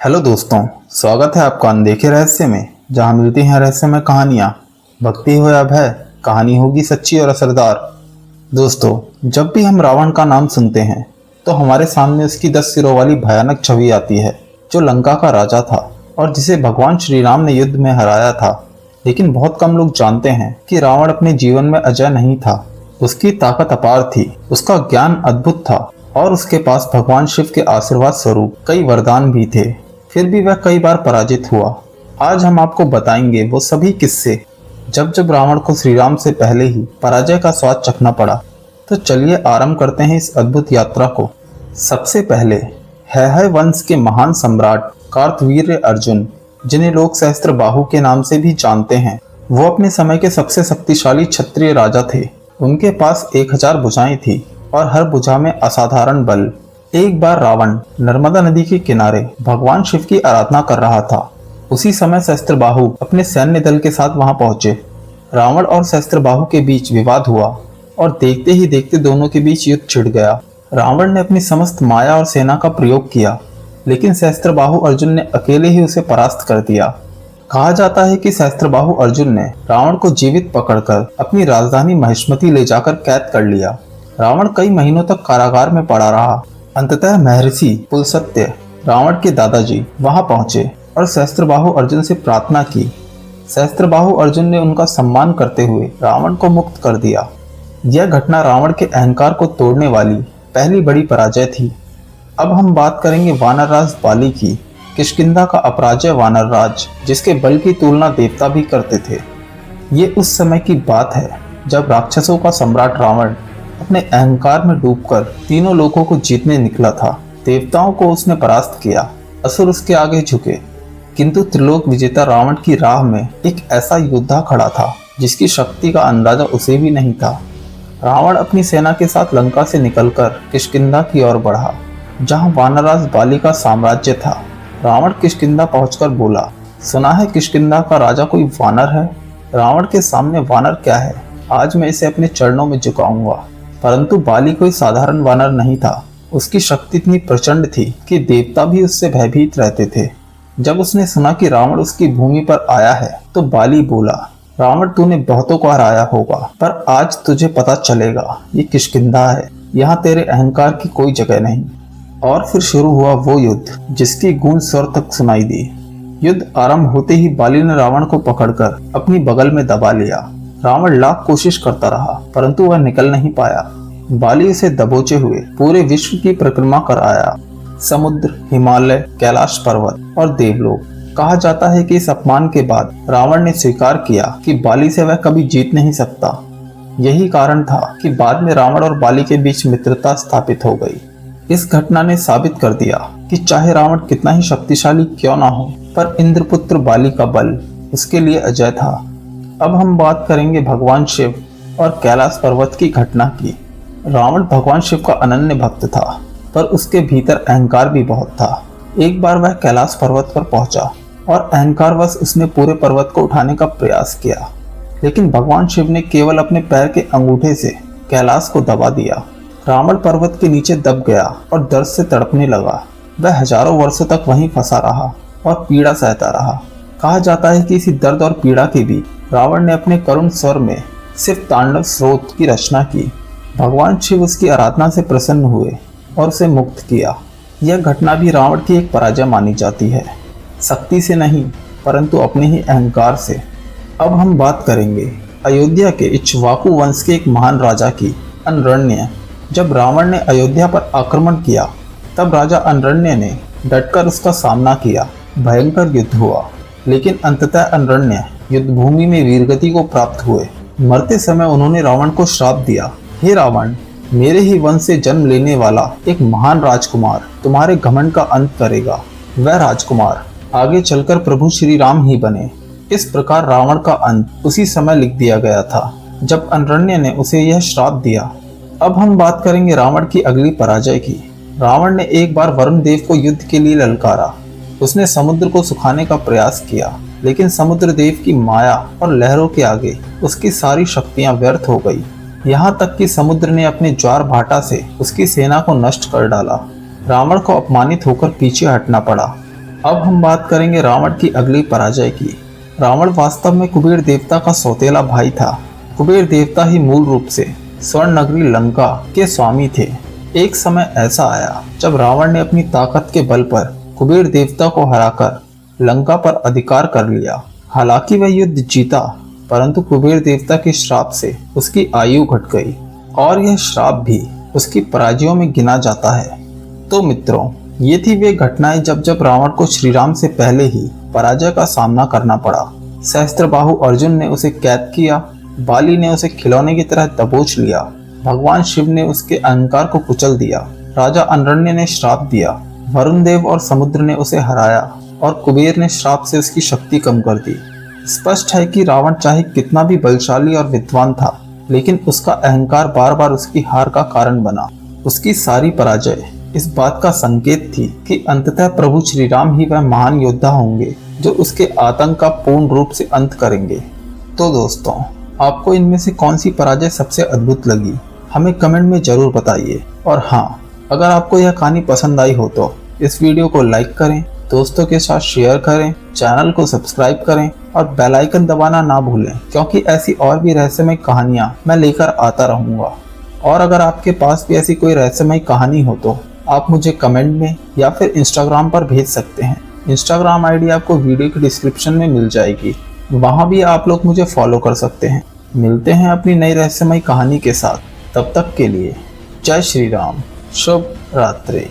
Hello दोस्तों, स्वागत है आपका अनदेखे रहस्य में, जहां मिलती हैं रहस्यमय कहानियां। भक्ति हो या भय, कहानी होगी सच्ची और असरदार। दोस्तों, जब भी हम रावण का नाम सुनते हैं तो हमारे सामने उसकी 10 सिरों वाली भयानक छवि आती है, जो लंका का राजा था और जिसे भगवान श्री राम ने युद्ध में हराया था। लेकिन बहुत कम लोग जानते हैं कि रावण अपने जीवन में अजय नहीं था। उसकी ताकत अपार थी, उसका ज्ञान अद्भुत था और उसके पास भगवान शिव के आशीर्वाद स्वरूप कई वरदान भी थे। फिर भी वह कई बार पराजित हुआ। आज हम आपको बताएंगे वो सभी किस्से जब रावण को श्री राम से पहले ही पराजय का स्वाद चखना पड़ा। तो चलिए आरंभ करते हैं इस अद्भुत यात्रा को। सबसे पहले हैहय वंश के महान सम्राट कार्तवीर्य अर्जुन, जिन्हें लोग सहस्त्रबाहु के नाम से भी जानते हैं, वो अपने समय के सबसे शक्तिशाली क्षत्रिय राजा थे। उनके पास 1000 भुजाएं थी और हर भुजा में असाधारण बल। एक बार रावण नर्मदा नदी के किनारे भगवान शिव की आराधना कर रहा था। उसी समय सहस्त्रबाहु अपने सैन्य दल के साथ वहां पहुंचे। रावण और सहस्त्रबाहु के बीच विवाद हुआ और देखते ही देखते दोनों के बीच युद्ध छिड़ गया। रावण ने अपनी समस्त माया और सेना का प्रयोग किया, लेकिन सहस्त्रबाहु अर्जुन ने अकेले ही उसे परास्त कर दिया। कहा जाता है कि सहस्त्रबाहु अर्जुन ने रावण को जीवित पकड़कर अपनी राजधानी महिष्मती ले जाकर कैद कर लिया। रावण कई महीनों तक कारागार में पड़ा रहा। अंततः महर्षि पुलस्त्य, रावण के दादाजी, वहां पहुंचे और सहस्त्रबाहु अर्जुन से प्रार्थना की। सहस्त्रबाहु अर्जुन ने उनका सम्मान करते हुए रावण को मुक्त कर दिया। यह घटना रावण के अहंकार को तोड़ने वाली पहली बड़ी पराजय थी। अब हम बात करेंगे वानरराज बाली की। किष्किंधा का अपराजय वानरराज, जिसके बल की तुलना देवता भी करते थे। ये उस समय की बात है जब राक्षसों का सम्राट रावण अपने अहंकार में डूबकर तीनों लोकों को जीतने निकला था। देवताओं को उसने परास्त किया, असुर उसके आगे झुके, किंतु त्रिलोक विजेता रावण की राह में एक ऐसा योद्धा खड़ा था जिसकी शक्ति का अंदाजा उसे भी नहीं था। रावण अपनी सेना के साथ लंका से निकलकर किष्किंधा की ओर बढ़ा, जहां वानरराज बाली का साम्राज्य था। रावण किष्किंधा पहुंचकर बोला, सुना है किष्किंधा का राजा कोई वानर है। रावण के सामने वानर क्या है, आज मैं इसे अपने चरणों में झुकाऊंगा। परंतु बाली कोई साधारण वानर नहीं था। उसकी शक्ति इतनी प्रचंड थी कि देवता भी उससे भयभीत रहते थे। जब उसने सुना कि रावण उसकी भूमि पर आया है तो बाली बोला, रावण, तूने बहुतों को हराया होगा, पर आज तुझे पता चलेगा ये किष्किंधा है। यहाँ तेरे अहंकार की कोई जगह नहीं। और फिर शुरू हुआ वो युद्ध जिसकी गूंज स्वर तक सुनाई दी। युद्ध आरंभ होते ही बाली ने रावण को पकड़कर अपनी बगल में दबा लिया। रावण लाख कोशिश करता रहा, परंतु वह निकल नहीं पाया। बाली उसे दबोचे हुए पूरे विश्व की परिक्रमा कर आया। समुद्र, हिमालय, कैलाश पर्वत और देवलोक। कहा जाता है कि इस अपमान के बाद रावण ने स्वीकार किया कि बाली से वह कभी जीत नहीं सकता। यही कारण था कि बाद में रावण और बाली के बीच मित्रता स्थापित हो गई। इस घटना ने साबित कर दिया कि चाहे रावण कितना ही शक्तिशाली क्यों ना हो, पर इंद्रपुत्र बाली का बल उसके लिए अजय था। अब हम बात करेंगे भगवान शिव और कैलाश पर्वत की घटना की। रावण भगवान शिव का अनन्य भक्त था, पर उसके भीतर अहंकार भी बहुत था। एक बार वह कैलाश पर्वत पर पहुंचा और अहंकारवश उसने पूरे पर्वत को उठाने का प्रयास किया, लेकिन भगवान शिव ने केवल अपने पैर के अंगूठे से कैलाश को दबा दिया। रावण पर्वत के नीचे दब गया और दर्द से तड़पने लगा। वह हजारों वर्षों तक वहीं फंसा रहा और पीड़ा सहता रहा। कहा जाता है कि इसी दर्द और पीड़ा के बीच रावण ने अपने करुण स्वर में शिव तांडव स्रोत की रचना की। भगवान शिव उसकी आराधना से प्रसन्न हुए और उसे मुक्त किया। यह घटना भी रावण की एक पराजय मानी जाती है, शक्ति से नहीं परंतु अपने ही अहंकार से। अब हम बात करेंगे अयोध्या के इक्ष्वाकु वंश के एक महान राजा की, अनरण्य। जब रावण ने अयोध्या पर आक्रमण किया तब राजा अनरण्य ने डटकर उसका सामना किया। भयंकर युद्ध हुआ, लेकिन अंततः अनरण्य युद्ध भूमि में वीरगति को प्राप्त हुए। मरते समय उन्होंने रावण को श्राप दिया, हे रावण, मेरे ही वंश से जन्म लेने वाला एक महान राजकुमार तुम्हारे घमंड का अंत करेगा। वह राजकुमार आगे चलकर प्रभु श्री राम ही बने। इस प्रकार रावण का अंत उसी समय लिख दिया गया था जब अनरण्य ने उसे यह श्राप दिया। अब हम बात करेंगे रावण की अगली पराजय की। रावण ने एक बार वरुण देव को युद्ध के लिए ललकारा। उसने समुद्र को सुखाने का प्रयास किया, लेकिन समुद्र देव की माया और लहरों के आगे उसकी सारी शक्तियां व्यर्थ हो गई। यहाँ तक कि समुद्र ने अपने ज्वार भाटा से उसकी सेना को नष्ट कर डाला। रावण को अपमानित होकर पीछे हटना पड़ा। अब हम बात करेंगे रावण की अगली पराजय की। रावण वास्तव में कुबेर देवता का सौतेला भाई था। कुबेर देवता ही मूल रूप से स्वर्ण नगरी लंका के स्वामी थे। एक समय ऐसा आया जब रावण ने अपनी ताकत के बल पर कुबेर देवता को हराकर लंका पर अधिकार कर लिया। हालांकि वह युद्ध जीता, परंतु कुबेर देवता के श्राप से उसकी आयु घट गई और यह श्राप भी उसकी पराजयों में गिना जाता है। तो मित्रों, ये थी वे घटनाएं जब रावण को श्री राम से पहले ही पराजय का सामना करना पड़ा। सहस्त्रबाहु अर्जुन ने उसे कैद किया, बाली ने उसे खिलौने की तरह दबोच लिया, भगवान शिव ने उसके अहंकार को कुचल दिया, राजा अनरण्य ने श्राप दिया, वरुण देव और समुद्र ने उसे हराया और कुबेर ने श्राप से उसकी शक्ति कम कर दी। स्पष्ट है कि रावण चाहे कितना भी बलशाली और विद्वान था, लेकिन उसका अहंकार बार बार उसकी हार का कारण बना। उसकी सारी पराजय इस बात का संकेत थी कि अंततः प्रभु श्री राम ही वह महान योद्धा होंगे जो उसके आतंक का पूर्ण रूप से अंत करेंगे। तो दोस्तों, आपको इनमें से कौन सी पराजय सबसे अद्भुत लगी, हमें कमेंट में जरूर बताइए। और हाँ, अगर आपको यह कहानी पसंद आई हो तो इस वीडियो को लाइक करें, दोस्तों के साथ शेयर करें, चैनल को सब्सक्राइब करें और बेल आइकन दबाना ना भूलें, क्योंकि ऐसी और भी रहस्यमय कहानियाँ मैं लेकर आता रहूँगा। और अगर आपके पास भी ऐसी कोई रहस्यमय कहानी हो तो आप मुझे कमेंट में या फिर इंस्टाग्राम पर भेज सकते हैं। इंस्टाग्राम आईडी आपको वीडियो के डिस्क्रिप्शन में मिल जाएगी, वहाँ भी आप लोग मुझे फॉलो कर सकते हैं। मिलते हैं अपनी नई रहस्यमय कहानी के साथ, तब तक के लिए जय श्री राम, शुभ रात्रि।